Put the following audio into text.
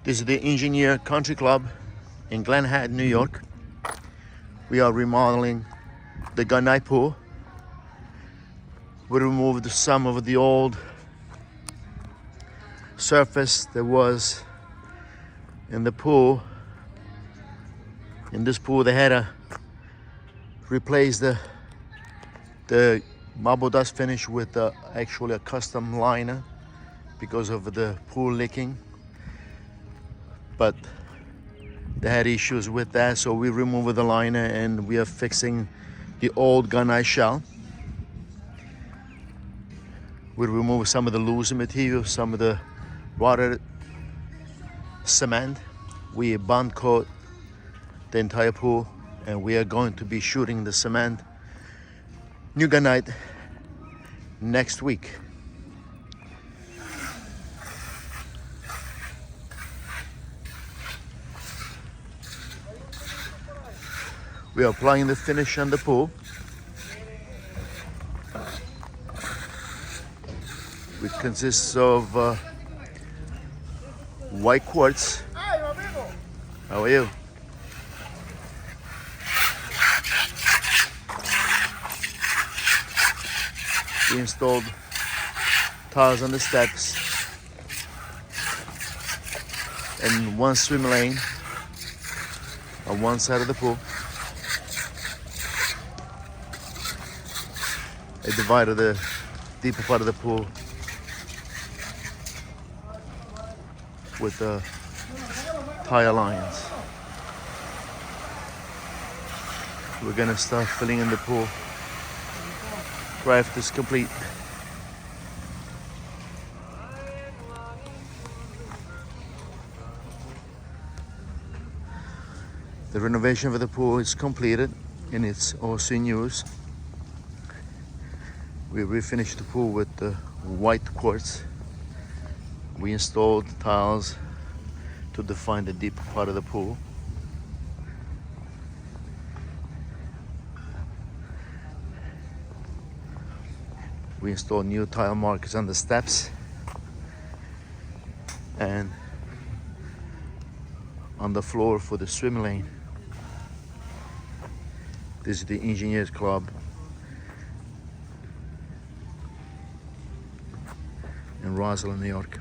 This is the Engineer Country Club in Glen Head, New York. We are remodeling the Gunite pool. We removed some of the old surface that was in the pool. In this pool, they had to replace the marble dust finish with actually a custom liner because of the pool leaking. But they had issues with that, so we removed the liner and we are fixing the old Gunite shell. We removed some of the loose material, some of the rotted cement. We bond coat the entire pool, and we are going to be shooting the cement new Gunite next week. We are applying the finish on the pool. It consists of white quartz. How are you? We installed tiles on the steps and one swim lane on one side of the pool. I divided the deeper part of the pool with the tile lines. We're gonna start filling in the pool right after it's complete. The renovation of the pool is completed and it's also in use. We refinished the pool with the white quartz. We installed tiles to define the deep part of the pool. We installed new tile markers on the steps and on the floor for the swim lane. This is the Engineers Club in Roswell, New York.